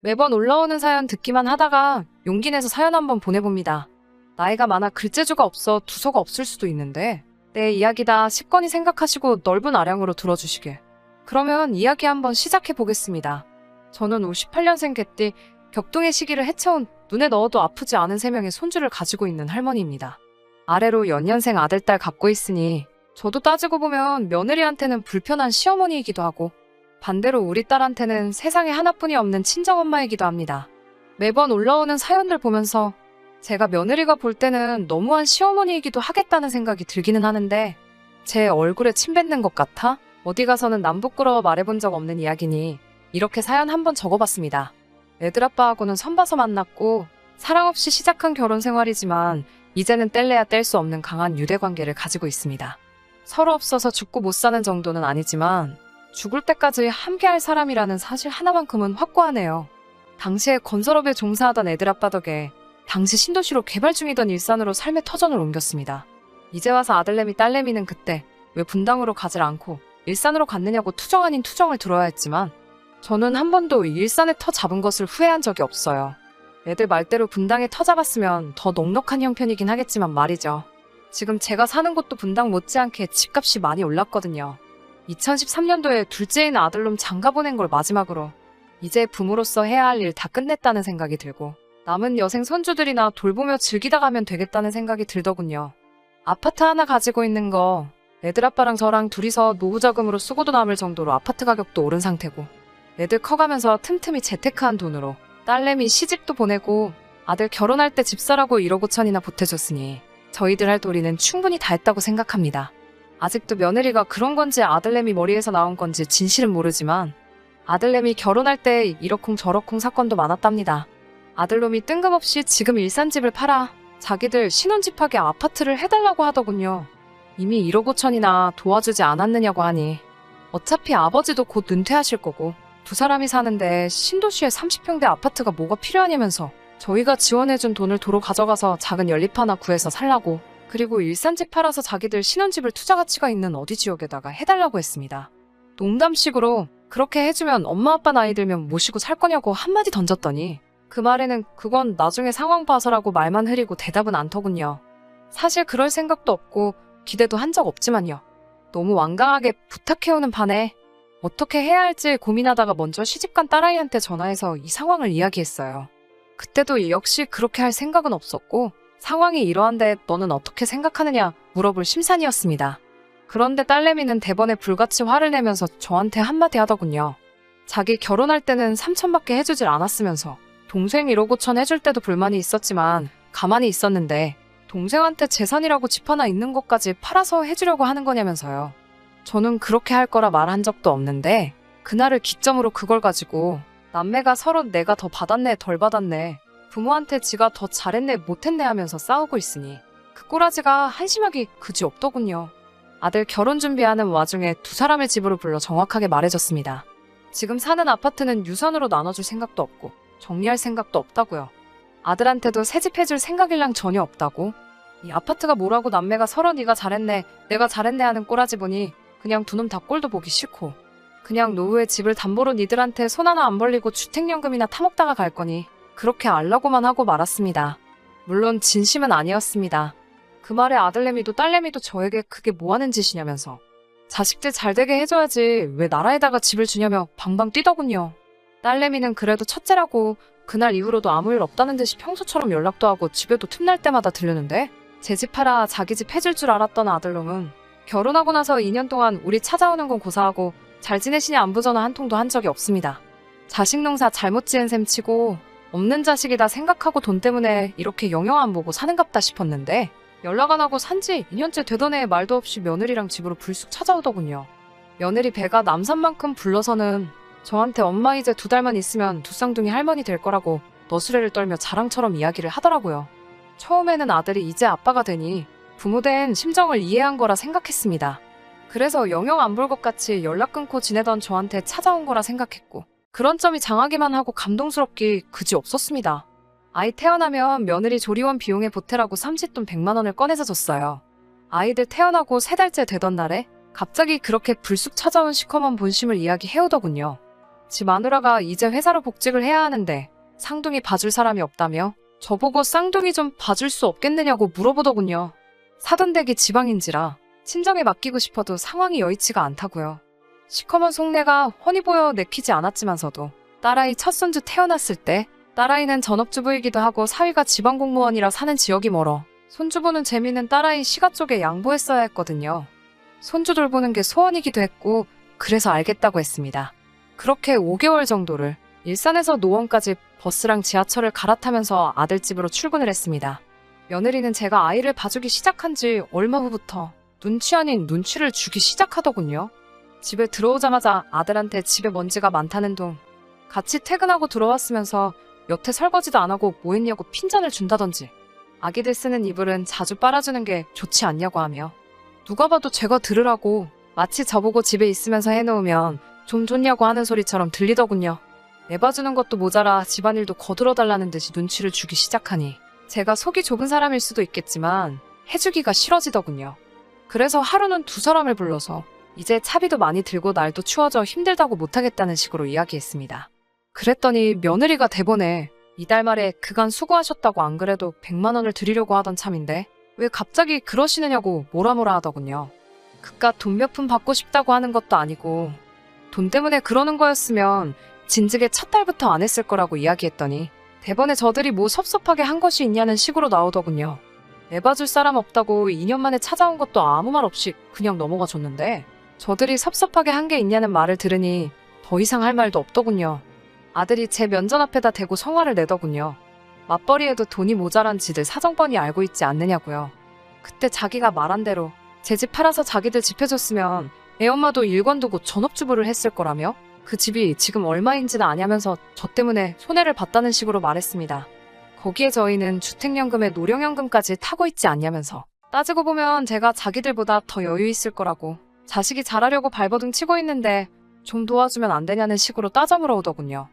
매번 올라오는 사연 듣기만 하다가 용기 내서 사연 한번 보내봅니다. 나이가 많아 글재주가 없어 두서가 없을 수도 있는데 내 이야기다 싶거니 생각하시고 넓은 아량으로 들어주시길. 그러면 이야기 한번 시작해 보겠습니다. 저는 58년생 개띠 격동의 시기를 헤쳐온 눈에 넣어도 아프지 않은 3명의 손주를 가지고 있는 할머니입니다. 아래로 연년생 아들, 딸 갖고 있으니 저도 따지고 보면 며느리한테는 불편한 시어머니이기도 하고 반대로 우리 딸한테는 세상에 하나뿐이 없는 친정엄마이기도 합니다. 매번 올라오는 사연들 보면서 제가 며느리가 볼 때는 너무한 시어머니이기도 하겠다는 생각이 들기는 하는데 제 얼굴에 침 뱉는 것 같아 어디 가서는 남 부끄러워 말해본 적 없는 이야기니 이렇게 사연 한번 적어봤습니다. 애들 아빠하고는 선봐서 만났고 사랑 없이 시작한 결혼 생활이지만 이제는 뗄래야 뗄 수 없는 강한 유대관계를 가지고 있습니다. 서로 없어서 죽고 못 사는 정도는 아니지만 죽을 때까지 함께할 사람이라는 사실 하나만큼은 확고하네요. 당시에 건설업에 종사하던 애들 아빠 덕에 당시 신도시로 개발 중이던 일산으로 삶의 터전을 옮겼습니다. 이제 와서 아들내미 딸내미는 그때 왜 분당으로 가질 않고 일산으로 갔느냐고 투정 아닌 투정을 들어야 했지만 저는 한 번도 일산에 터 잡은 것을 후회한 적이 없어요. 애들 말대로 분당에 터 잡았으면 더 넉넉한 형편이긴 하겠지만 말이죠. 지금 제가 사는 곳도 분당 못지않게 집값이 많이 올랐거든요. 2013년도에 둘째인 아들놈 장가 보낸 걸 마지막으로 이제 부모로서 해야 할 일 다 끝냈다는 생각이 들고 남은 여생 손주들이나 돌보며 즐기다 가면 되겠다는 생각이 들더군요. 아파트 하나 가지고 있는 거 애들 아빠랑 저랑 둘이서 노후자금으로 쓰고도 남을 정도로 아파트 가격도 오른 상태고 애들 커가면서 틈틈이 재테크한 돈으로 딸내미 시집도 보내고 아들 결혼할 때 집 사라고 1억 5천이나 보태줬으니 저희들 할 도리는 충분히 다 했다고 생각합니다. 아직도 며느리가 그런 건지 아들내미 머리에서 나온 건지 진실은 모르지만 아들내미 결혼할 때 이러쿵 저러쿵 사건도 많았답니다. 아들놈이 뜬금없이 지금 일산집을 팔아 자기들 신혼집하게 아파트를 해달라고 하더군요. 이미 1억 5천이나 도와주지 않았느냐고 하니 어차피 아버지도 곧 은퇴하실 거고 두 사람이 사는데 신도시에 30평대 아파트가 뭐가 필요하냐면서 저희가 지원해준 돈을 도로 가져가서 작은 연립 하나 구해서 살라고 그리고 일산집 팔아서 자기들 신혼집을 투자 가치가 있는 어디 지역에다가 해달라고 했습니다. 농담식으로 그렇게 해주면 엄마 아빠 나이 들면 모시고 살 거냐고 한마디 던졌더니 그 말에는 그건 나중에 상황 봐서라고 말만 흐리고 대답은 않더군요. 사실 그럴 생각도 없고 기대도 한 적 없지만요. 너무 완강하게 부탁해오는 판에 어떻게 해야 할지 고민하다가 먼저 시집간 딸아이한테 전화해서 이 상황을 이야기했어요. 그때도 역시 그렇게 할 생각은 없었고 상황이 이러한데 너는 어떻게 생각하느냐 물어볼 심산이었습니다. 그런데 딸내미는 대번에 불같이 화를 내면서 저한테 한마디 하더군요. 자기 결혼할 때는 3천밖에 해주질 않았으면서 동생 1억 5천 해줄 때도 불만이 있었지만 가만히 있었는데 동생한테 재산이라고 집 하나 있는 것까지 팔아서 해주려고 하는 거냐면서요. 저는 그렇게 할 거라 말한 적도 없는데 그날을 기점으로 그걸 가지고 남매가 서로 내가 더 받았네 덜 받았네 부모한테 지가 더 잘했네 못했네 하면서 싸우고 있으니 그 꼬라지가 한심하기 그지없더군요. 아들 결혼 준비하는 와중에 두 사람을 집으로 불러 정확하게 말해줬습니다. 지금 사는 아파트는 유산으로 나눠줄 생각도 없고 정리할 생각도 없다고요. 아들한테도 새집해줄 생각일랑 전혀 없다고. 이 아파트가 뭐라고 남매가 서로 네가 잘했네 내가 잘했네 하는 꼬라지 보니 그냥 두 놈 다 꼴도 보기 싫고 그냥 노후에 집을 담보로 니들한테 손 하나 안 벌리고 주택연금이나 타먹다가 갈 거니 그렇게 알라고만 하고 말았습니다. 물론 진심은 아니었습니다. 그 말에 아들내미도 딸내미도 저에게 그게 뭐하는 짓이냐면서 자식들 잘되게 해줘야지 왜 나라에다가 집을 주냐며 방방 뛰더군요. 딸내미는 그래도 첫째라고 그날 이후로도 아무 일 없다는 듯이 평소처럼 연락도 하고 집에도 틈날 때마다 들르는데 제 집 팔아 자기 집 해줄 줄 알았던 아들놈은 결혼하고 나서 2년 동안 우리 찾아오는 건 고사하고 잘 지내시냐 안부 전화 한 통도 한 적이 없습니다. 자식 농사 잘못 지은 셈 치고 없는 자식이다 생각하고 돈 때문에 이렇게 영영 안 보고 사는갑다 싶었는데 연락 안 하고 산지 2년째 되던 애 말도 없이 며느리랑 집으로 불쑥 찾아오더군요. 며느리 배가 남산만큼 불러서는 저한테 엄마 이제 2달만 있으면 두 쌍둥이 할머니 될 거라고 너스레를 떨며 자랑처럼 이야기를 하더라고요. 처음에는 아들이 이제 아빠가 되니 부모된 심정을 이해한 거라 생각했습니다. 그래서 영영 안 볼 것 같이 연락 끊고 지내던 저한테 찾아온 거라 생각했고 그런 점이 장하기만 하고 감동스럽기 그지 없었습니다. 아이 태어나면 며느리 조리원 비용에 보태라고 삼짓돈 100만 원을 꺼내서 줬어요. 아이들 태어나고 3달째 되던 날에 갑자기 그렇게 불쑥 찾아온 시커먼 본심을 이야기해오더군요. 지 마누라가 이제 회사로 복직을 해야 하는데 쌍둥이 봐줄 사람이 없다며 저보고 쌍둥이 좀 봐줄 수 없겠느냐고 물어보더군요. 사돈댁이 지방인지라 친정에 맡기고 싶어도 상황이 여의치가 않다고요. 시커먼 속내가 훤히 보여 내키지 않았지만서도 딸아이 첫 손주 태어났을 때 딸아이는 전업주부이기도 하고 사위가 지방공무원이라 사는 지역이 멀어 손주보는 재미는 딸아이 시가 쪽에 양보했어야 했거든요. 손주 돌보는 게 소원이기도 했고 그래서 알겠다고 했습니다. 그렇게 5개월 정도를 일산에서 노원까지 버스랑 지하철을 갈아타면서 아들 집으로 출근을 했습니다. 며느리는 제가 아이를 봐주기 시작한 지 얼마 후부터 눈치 아닌 눈치를 주기 시작하더군요. 집에 들어오자마자 아들한테 집에 먼지가 많다는 둥, 같이 퇴근하고 들어왔으면서 여태 설거지도 안 하고 뭐 했냐고 핀잔을 준다던지, 아기들 쓰는 이불은 자주 빨아주는 게 좋지 않냐고 하며 누가 봐도 제가 들으라고 마치 저보고 집에 있으면서 해놓으면 좀 좋냐고 하는 소리처럼 들리더군요. 애 봐주는 것도 모자라 집안일도 거들어달라는 듯이 눈치를 주기 시작하니 제가 속이 좁은 사람일 수도 있겠지만 해주기가 싫어지더군요. 그래서 하루는 두 사람을 불러서 이제 차비도 많이 들고 날도 추워져 힘들다고 못하겠다는 식으로 이야기했습니다. 그랬더니 며느리가 대번에 이달 말에 그간 수고하셨다고 안 그래도 100만 원을 드리려고 하던 참인데 왜 갑자기 그러시느냐고 뭐라 하더군요. 그깟 돈 몇 푼 받고 싶다고 하는 것도 아니고 돈 때문에 그러는 거였으면 진즉에 첫 달부터 안 했을 거라고 이야기했더니 대번에 저들이 뭐 섭섭하게 한 것이 있냐는 식으로 나오더군요. 애 봐줄 사람 없다고 2년 만에 찾아온 것도 아무 말 없이 그냥 넘어가 줬는데 저들이 섭섭하게 한 게 있냐는 말을 들으니 더 이상 할 말도 없더군요. 아들이 제 면전 앞에다 대고 성화를 내더군요. 맞벌이에도 돈이 모자란 지들 사정 뻔히 알고 있지 않느냐고요. 그때 자기가 말한 대로 제 집 팔아서 자기들 집 해줬으면 애엄마도 일권 두고 전업주부를 했을 거라며 그 집이 지금 얼마인지는 아냐면서 저 때문에 손해를 봤다는 식으로 말했습니다. 거기에 저희는 주택연금에 노령연금까지 타고 있지 않냐면서 따지고 보면 제가 자기들보다 더 여유 있을 거라고 자식이 잘하려고 발버둥 치고 있는데 좀 도와주면 안 되냐는 식으로 따져 물어오더군요.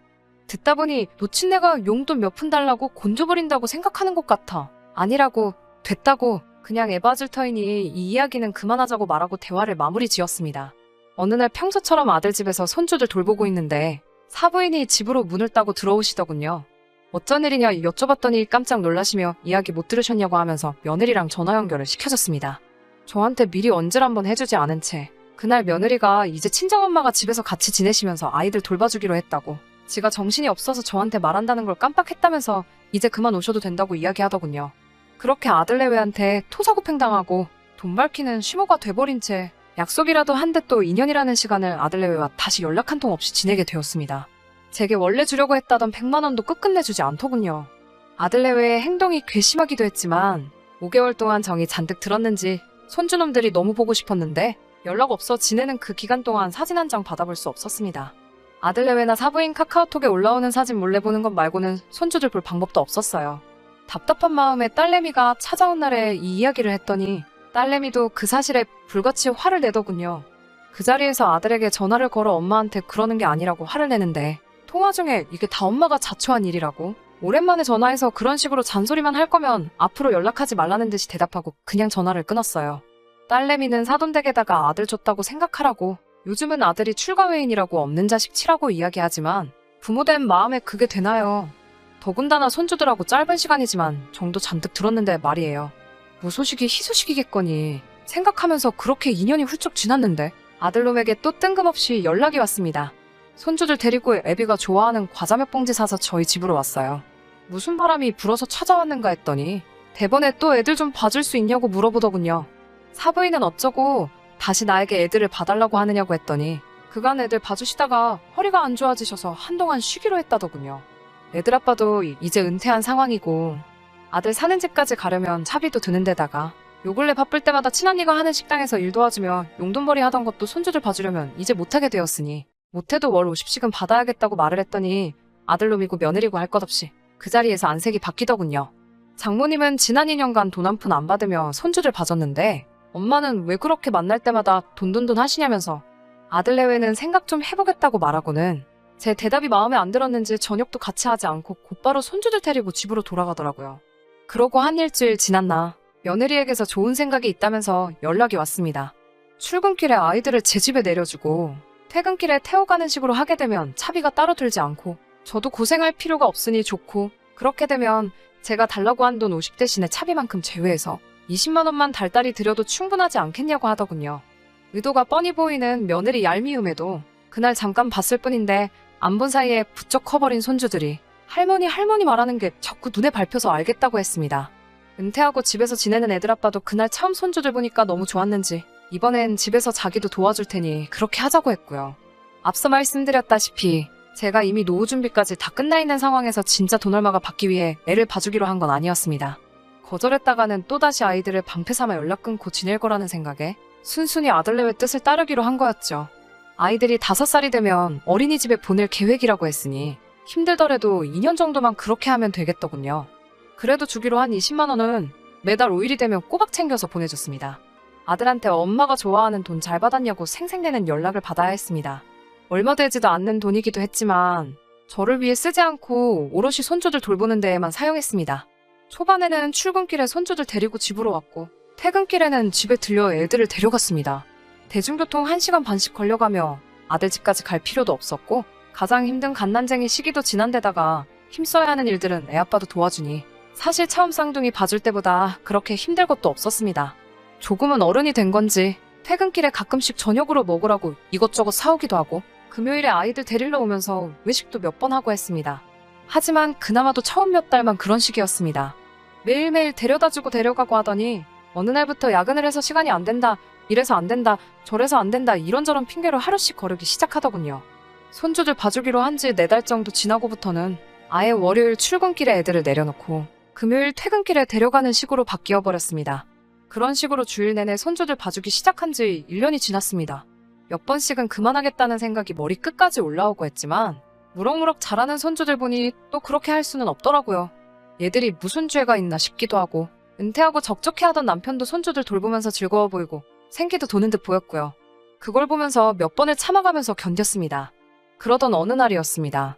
듣다 보니 노친네가 용돈 몇 푼 달라고 곤조부린다고 생각하는 것 같아. 아니라고, 됐다고, 그냥 애 봐줄 터이니 이 이야기는 그만하자고 말하고 대화를 마무리 지었습니다. 어느 날 평소처럼 아들 집에서 손주들 돌보고 있는데 사부인이 집으로 문을 따고 들어오시더군요. 어쩐 일이냐 여쭤봤더니 깜짝 놀라시며 이야기 못 들으셨냐고 하면서 며느리랑 전화 연결을 시켜줬습니다. 저한테 미리 언질 한번 해주지 않은 채 그날 며느리가 이제 친정엄마가 집에서 같이 지내시면서 아이들 돌봐주기로 했다고 지가 정신이 없어서 저한테 말한다는 걸 깜빡했다면서 이제 그만 오셔도 된다고 이야기하더군요. 그렇게 아들내외한테 토사구팽당하고 돈 밝히는 쉬모가 돼버린 채 약속이라도 한 데 또 2년이라는 시간을 아들내외와 다시 연락 한 통 없이 지내게 되었습니다. 제게 원래 주려고 했다던 100만 원도 끝끝내 주지 않더군요. 아들내외의 행동이 괘씸하기도 했지만 5개월 동안 정이 잔뜩 들었는지 손주놈들이 너무 보고 싶었는데 연락 없어 지내는 그 기간 동안 사진 한 장 받아볼 수 없었습니다. 아들내외나 사부인 카카오톡에 올라오는 사진 몰래 보는 것 말고는 손주들 볼 방법도 없었어요. 답답한 마음에 딸내미가 찾아온 날에 이 이야기를 했더니 딸내미도 그 사실에 불같이 화를 내더군요. 그 자리에서 아들에게 전화를 걸어 엄마한테 그러는 게 아니라고 화를 내는데 통화 중에 이게 다 엄마가 자초한 일이라고? 오랜만에 전화해서 그런 식으로 잔소리만 할 거면 앞으로 연락하지 말라는 듯이 대답하고 그냥 전화를 끊었어요. 딸내미는 사돈댁에다가 아들 줬다고 생각하라고 요즘은 아들이 출가회인이라고 없는 자식 치라고 이야기하지만 부모된 마음에 그게 되나요? 더군다나 손주들하고 짧은 시간이지만 정도 잔뜩 들었는데 말이에요. 무소식이 희소식이겠거니 생각하면서 그렇게 2년이 훌쩍 지났는데 아들놈에게 또 뜬금없이 연락이 왔습니다. 손주들 데리고 애비가 좋아하는 과자 몇 봉지 사서 저희 집으로 왔어요. 무슨 바람이 불어서 찾아왔는가 했더니 대번에 또 애들 좀 봐줄 수 있냐고 물어보더군요. 사부인은 어쩌고 다시 나에게 애들을 봐달라고 하느냐고 했더니 그간 애들 봐주시다가 허리가 안 좋아지셔서 한동안 쉬기로 했다더군요. 애들 아빠도 이제 은퇴한 상황이고 아들 사는 집까지 가려면 차비도 드는 데다가 요 근래 바쁠 때마다 친언니가 하는 식당에서 일 도와주며 용돈벌이 하던 것도 손주들 봐주려면 이제 못하게 되었으니 못해도 월 50씩은 받아야겠다고 말을 했더니 아들놈이고 며느리고 할 것 없이 그 자리에서 안색이 바뀌더군요. 장모님은 지난 2년간 돈 한 푼 안 받으며 손주들 봐줬는데 엄마는 왜 그렇게 만날 때마다 돈돈돈 하시냐면서 아들내외는 생각 좀 해보겠다고 말하고는 제 대답이 마음에 안 들었는지 저녁도 같이 하지 않고 곧바로 손주들 데리고 집으로 돌아가더라고요. 그러고 한 일주일 지났나 며느리에게서 좋은 생각이 있다면서 연락이 왔습니다. 출근길에 아이들을 제 집에 내려주고 퇴근길에 태워가는 식으로 하게 되면 차비가 따로 들지 않고 저도 고생할 필요가 없으니 좋고, 그렇게 되면 제가 달라고 한 돈 50 대신에 차비만큼 제외해서 20만 원만 달달이 들여도 충분하지 않겠냐고 하더군요. 의도가 뻔히 보이는 며느리 얄미움에도 그날 잠깐 봤을 뿐인데 안 본 사이에 부쩍 커버린 손주들이 할머니 말하는 게 자꾸 눈에 밟혀서 알겠다고 했습니다. 은퇴하고 집에서 지내는 애들 아빠도 그날 처음 손주들 보니까 너무 좋았는지 이번엔 집에서 자기도 도와줄 테니 그렇게 하자고 했고요. 앞서 말씀드렸다시피 제가 이미 노후 준비까지 다 끝나 있는 상황에서 진짜 돈 얼마가 받기 위해 애를 봐주기로 한 건 아니었습니다. 거절했다가는 또다시 아이들을 방패 삼아 연락 끊고 지낼 거라는 생각에 순순히 아들내외 뜻을 따르기로 한 거였죠. 아이들이 5살이 되면 어린이집에 보낼 계획이라고 했으니 힘들더라도 2년 정도만 그렇게 하면 되겠더군요. 그래도 주기로 한 20만 원은 매달 5일이 되면 꼬박 챙겨서 보내줬습니다. 아들한테 엄마가 좋아하는 돈 잘 받았냐고 생색내는 연락을 받아야 했습니다. 얼마 되지도 않는 돈이기도 했지만 저를 위해 쓰지 않고 오롯이 손주들 돌보는 데에만 사용했습니다. 초반에는 출근길에 손주들 데리고 집으로 왔고 퇴근길에는 집에 들려 애들을 데려갔습니다. 대중교통 1시간 반씩 걸려가며 아들 집까지 갈 필요도 없었고 가장 힘든 갓난쟁이 시기도 지난 데다가 힘써야 하는 일들은 애 아빠도 도와주니 사실 처음 쌍둥이 봐줄 때보다 그렇게 힘들 것도 없었습니다. 조금은 어른이 된 건지 퇴근길에 가끔씩 저녁으로 먹으라고 이것저것 사오기도 하고 금요일에 아이들 데리러 오면서 외식도 몇 번 하고 했습니다. 하지만 그나마도 처음 몇 달만 그런 식이었습니다. 매일매일 데려다주고 데려가고 하더니 어느 날부터 야근을 해서 시간이 안 된다, 이래서 안 된다, 저래서 안 된다 이런저런 핑계로 하루씩 거르기 시작하더군요. 손주들 봐주기로 한 지 4달 정도 지나고부터는 아예 월요일 출근길에 애들을 내려놓고 금요일 퇴근길에 데려가는 식으로 바뀌어 버렸습니다. 그런 식으로 주일 내내 손주들 봐주기 시작한 지 1년이 지났습니다. 몇 번씩은 그만하겠다는 생각이 머리 끝까지 올라오고 했지만 무럭무럭 자라는 손주들 보니 또 그렇게 할 수는 없더라고요. 얘들이 무슨 죄가 있나 싶기도 하고 은퇴하고 적적해하던 남편도 손주들 돌보면서 즐거워 보이고 생기도 도는 듯 보였고요. 그걸 보면서 몇 번을 참아가면서 견뎠습니다. 그러던 어느 날이었습니다.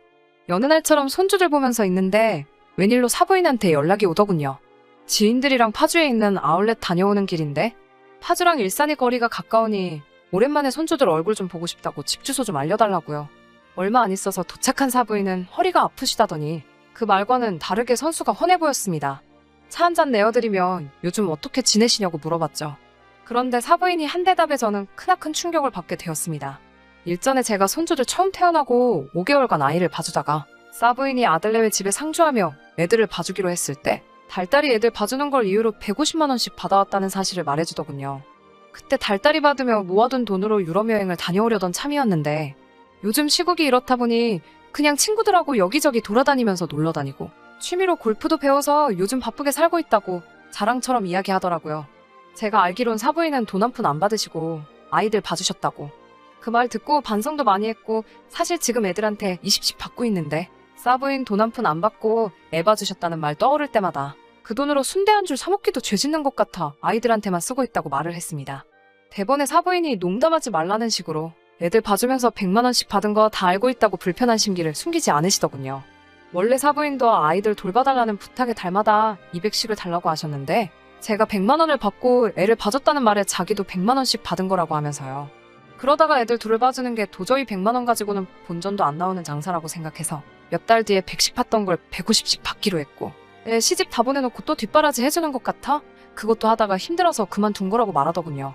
여느 날처럼 손주들 보면서 있는데 웬일로 사부인한테 연락이 오더군요. 지인들이랑 파주에 있는 아울렛 다녀오는 길인데 파주랑 일산의 거리가 가까우니 오랜만에 손주들 얼굴 좀 보고 싶다고 집 주소 좀 알려달라고요. 얼마 안 있어서 도착한 사부인은 허리가 아프시다더니 그 말과는 다르게 선수가 훤해 보였습니다. 차 한잔 내어드리며 요즘 어떻게 지내시냐고 물어봤죠. 그런데 사부인이 한 대답에 저는 크나큰 충격을 받게 되었습니다. 일전에 제가 손주들 처음 태어나고 5개월간 아이를 봐주다가 사부인이 아들내외 집에 상주하며 애들을 봐주기로 했을 때 달달이 애들 봐주는 걸 이유로 150만 원씩 받아왔다는 사실을 말해주더군요. 그때 달달이 받으며 모아둔 돈으로 유럽 여행을 다녀오려던 참이었는데 요즘 시국이 이렇다 보니 그냥 친구들하고 여기저기 돌아다니면서 놀러다니고 취미로 골프도 배워서 요즘 바쁘게 살고 있다고 자랑처럼 이야기하더라고요. 제가 알기론 사부인은 돈 한 푼 안 받으시고 아이들 봐주셨다고. 그 말 듣고 반성도 많이 했고 사실 지금 애들한테 20씩 받고 있는데 사부인 돈 한 푼 안 받고 애 봐주셨다는 말 떠오를 때마다 그 돈으로 순대 한 줄 사먹기도 죄 짓는 것 같아 아이들한테만 쓰고 있다고 말을 했습니다. 대번에 사부인이 농담하지 말라는 식으로 애들 봐주면서 100만 원씩 받은 거 다 알고 있다고 불편한 심기를 숨기지 않으시더군요. 원래 사부인도 아이들 돌봐달라는 부탁에 달마다 200씩을 달라고 하셨는데 제가 100만 원을 받고 애를 봐줬다는 말에 자기도 100만 원씩 받은 거라고 하면서요. 그러다가 애들 둘을 봐주는 게 도저히 100만 원 가지고는 본전도 안 나오는 장사라고 생각해서 몇 달 뒤에 100씩 받던 걸 150씩 받기로 했고 애 시집 다 보내놓고 또 뒷바라지 해주는 것 같아? 그것도 하다가 힘들어서 그만둔 거라고 말하더군요.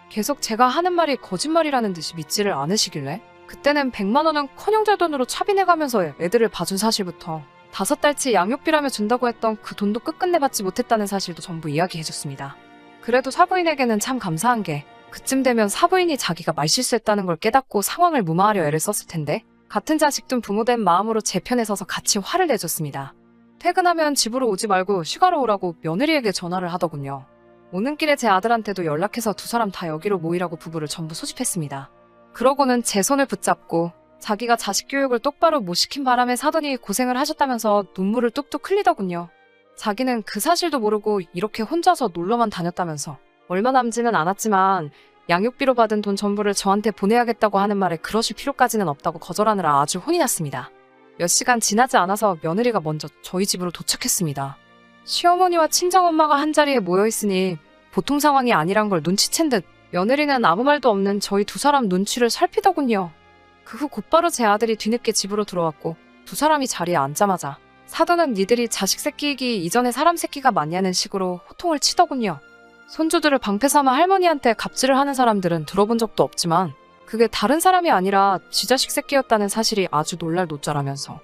계속 제가 하는 말이 거짓말이라는 듯이 믿지를 않으시길래 그때는 100만 원은 커녕 제 돈으로 차비내가면서 애들을 봐준 사실부터 5달치 양육비라며 준다고 했던 그 돈도 끝끝내 받지 못했다는 사실도 전부 이야기해줬습니다. 그래도 사부인에게는 참 감사한 게 그쯤 되면 사부인이 자기가 말실수했다는 걸 깨닫고 상황을 무마하려 애를 썼을 텐데 같은 자식 둔 부모된 마음으로 제 편에 서서 같이 화를 내줬습니다. 퇴근하면 집으로 오지 말고 휴가로 오라고 며느리에게 전화를 하더군요. 오는 길에 제 아들한테도 연락해서 두 사람 다 여기로 모이라고 부부를 전부 소집했습니다. 그러고는 제 손을 붙잡고 자기가 자식 교육을 똑바로 못 시킨 바람에 사돈이 고생을 하셨다면서 눈물을 뚝뚝 흘리더군요. 자기는 그 사실도 모르고 이렇게 혼자서 놀러만 다녔다면서 얼마 남지는 않았지만 양육비로 받은 돈 전부를 저한테 보내야겠다고 하는 말에 그러실 필요까지는 없다고 거절하느라 아주 혼이 났습니다. 몇 시간 지나지 않아서 며느리가 먼저 저희 집으로 도착했습니다. 시어머니와 친정엄마가 한자리에 모여있으니 보통 상황이 아니란 걸 눈치챈 듯 며느리는 아무 말도 없는 저희 두 사람 눈치를 살피더군요. 그 후 곧바로 제 아들이 뒤늦게 집으로 들어왔고 두 사람이 자리에 앉자마자 사돈은 니들이 자식 새끼이기 이전에 사람 새끼가 맞냐는 식으로 호통을 치더군요. 손주들을 방패 삼아 할머니한테 갑질을 하는 사람들은 들어본 적도 없지만 그게 다른 사람이 아니라 지 자식 새끼였다는 사실이 아주 놀랄 노짜라면서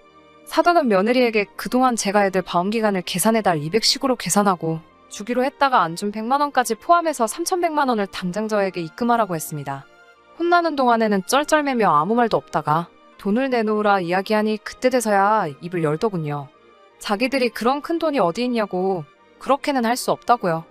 사돈은 며느리에게 그동안 제가 애들 방음기간을 계산해달 200씩으로 계산하고 주기로 했다가 안 준 100만 원까지 포함해서 3,100만 원을 당장 저에게 입금하라고 했습니다. 혼나는 동안에는 쩔쩔매며 아무 말도 없다가 돈을 내놓으라 이야기하니 그때 돼서야 입을 열더군요. 자기들이 그런 큰 돈이 어디 있냐고 그렇게는 할 수 없다고요.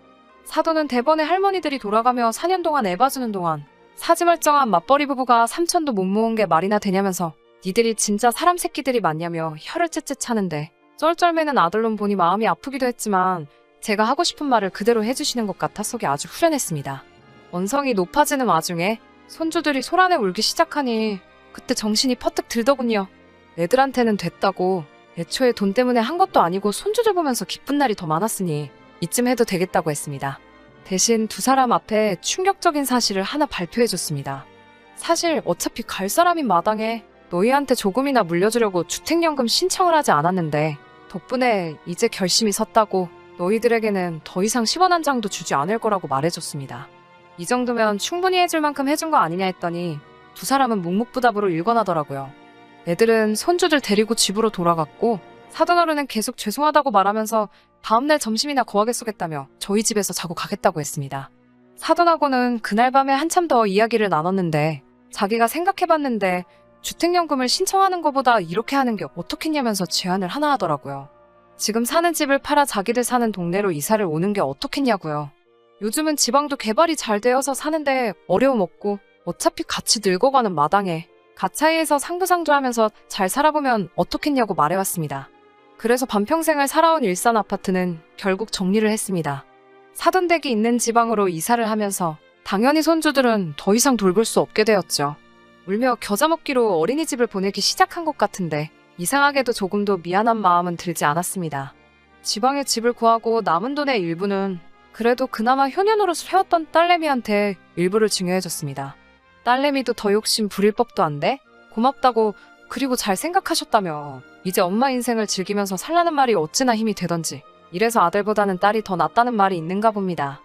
사돈은 대번에 할머니들이 돌아가며 4년 동안 애 봐주는 동안 사지 멀쩡한 맞벌이 부부가 3천도 못 모은 게 말이나 되냐면서 니들이 진짜 사람 새끼들이 맞냐며 혀를 째째 차는데 쩔쩔매는 아들놈 보니 마음이 아프기도 했지만 제가 하고 싶은 말을 그대로 해주시는 것 같아 속이 아주 후련했습니다. 언성이 높아지는 와중에 손주들이 소란에 울기 시작하니 그때 정신이 퍼뜩 들더군요. 애들한테는 됐다고 애초에 돈 때문에 한 것도 아니고 손주들 보면서 기쁜 날이 더 많았으니 이쯤 해도 되겠다고 했습니다. 대신 두 사람 앞에 충격적인 사실을 하나 발표해줬습니다. 사실 어차피 갈 사람인 마당에 너희한테 조금이나 물려주려고 주택연금 신청을 하지 않았는데 덕분에 이제 결심이 섰다고 너희들에게는 더 이상 10원 한 장도 주지 않을 거라고 말해줬습니다. 이 정도면 충분히 해줄 만큼 해준 거 아니냐 했더니 두 사람은 묵묵부답으로 일관하더라고요. 애들은 손주들 데리고 집으로 돌아갔고 사돈어른은 계속 죄송하다고 말하면서 다음날 점심이나 거하게 쏘겠다며 저희 집에서 자고 가겠다고 했습니다. 사돈하고는 그날 밤에 한참 더 이야기를 나눴는데 자기가 생각해봤는데 주택연금을 신청하는 것보다 이렇게 하는 게 어떻겠냐면서 제안을 하나 하더라고요. 지금 사는 집을 팔아 자기들 사는 동네로 이사를 오는 게 어떻겠냐고요. 요즘은 지방도 개발이 잘 되어서 사는데 어려움 없고 어차피 같이 늙어가는 마당에 가차이에서 상부상조하면서 잘 살아보면 어떻겠냐고 말해왔습니다. 그래서 반평생을 살아온 일산 아파트는 결국 정리를 했습니다. 사돈댁이 있는 지방으로 이사를 하면서 당연히 손주들은 더 이상 돌볼 수 없게 되었죠. 울며 겨자 먹기로 어린이집을 보내기 시작한 것 같은데 이상하게도 조금도 미안한 마음은 들지 않았습니다. 지방에 집을 구하고 남은 돈의 일부는 그래도 그나마 효녀노릇을 해왔던 딸내미한테 일부를 증여해줬습니다. 딸내미도 더 욕심 부릴 법도 한데 고맙다고 그리고 잘 생각하셨다며 이제 엄마 인생을 즐기면서 살라는 말이 어찌나 힘이 되던지 이래서 아들보다는 딸이 더 낫다는 말이 있는가 봅니다.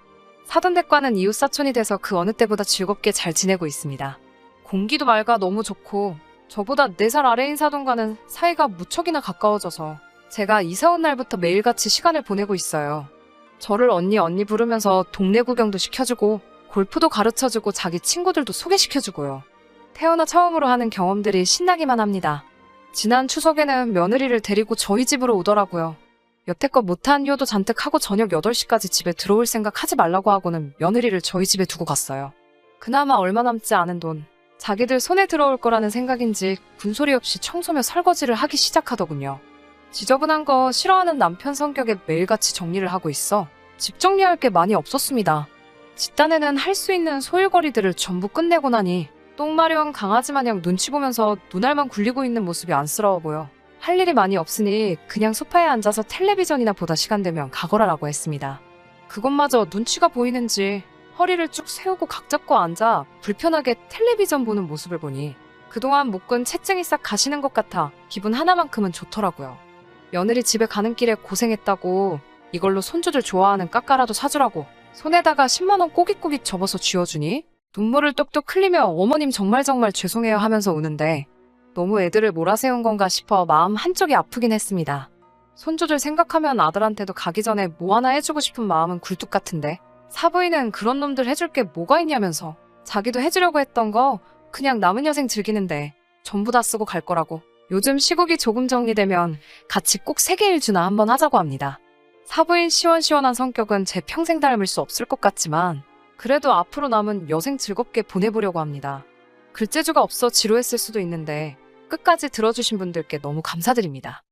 사돈댁과는 이웃사촌이 돼서 그 어느 때보다 즐겁게 잘 지내고 있습니다. 공기도 맑아 너무 좋고 저보다 4살 아래인 사돈과는 사이가 무척이나 가까워져서 제가 이사 온 날부터 매일같이 시간을 보내고 있어요. 저를 언니 부르면서 동네 구경도 시켜주고 골프도 가르쳐주고 자기 친구들도 소개시켜주고요. 태어나 처음으로 하는 경험들이 신나기만 합니다. 지난 추석에는 며느리를 데리고 저희 집으로 오더라고요. 여태껏 못한 효도 잔뜩 하고 저녁 8시까지 집에 들어올 생각 하지 말라고 하고는 며느리를 저희 집에 두고 갔어요. 그나마 얼마 남지 않은 돈, 자기들 손에 들어올 거라는 생각인지 군소리 없이 청소며 설거지를 하기 시작하더군요. 지저분한 거 싫어하는 남편 성격에 매일같이 정리를 하고 있어 집 정리할 게 많이 없었습니다. 집단에는 할 수 있는 소일거리들을 전부 끝내고 나니 똥마려운 강아지 마냥 눈치 보면서 눈알만 굴리고 있는 모습이 안쓰러워 보여 할 일이 많이 없으니 그냥 소파에 앉아서 텔레비전이나 보다 시간 되면 가거라라고 했습니다. 그것마저 눈치가 보이는지 허리를 쭉 세우고 각 잡고 앉아 불편하게 텔레비전 보는 모습을 보니 그동안 묶은 채증이 싹 가시는 것 같아 기분 하나만큼은 좋더라고요. 며느리 집에 가는 길에 고생했다고 이걸로 손주들 좋아하는 까까라도 사주라고 손에다가 10만 원 꼬깃꼬깃 접어서 쥐어주니 눈물을 뚝뚝 흘리며 어머님 정말 죄송해요 하면서 우는데 너무 애들을 몰아세운 건가 싶어 마음 한쪽이 아프긴 했습니다. 손주들 생각하면 아들한테도 가기 전에 뭐 하나 해주고 싶은 마음은 굴뚝 같은데 사부인은 그런 놈들 해줄 게 뭐가 있냐면서 자기도 해주려고 했던 거 그냥 남은 여생 즐기는데 전부 다 쓰고 갈 거라고 요즘 시국이 조금 정리되면 같이 꼭 세계 일주나 한번 하자고 합니다. 사부인 시원시원한 성격은 제 평생 닮을 수 없을 것 같지만 그래도 앞으로 남은 여생 즐겁게 보내보려고 합니다. 글재주가 없어 지루했을 수도 있는데 끝까지 들어주신 분들께 너무 감사드립니다.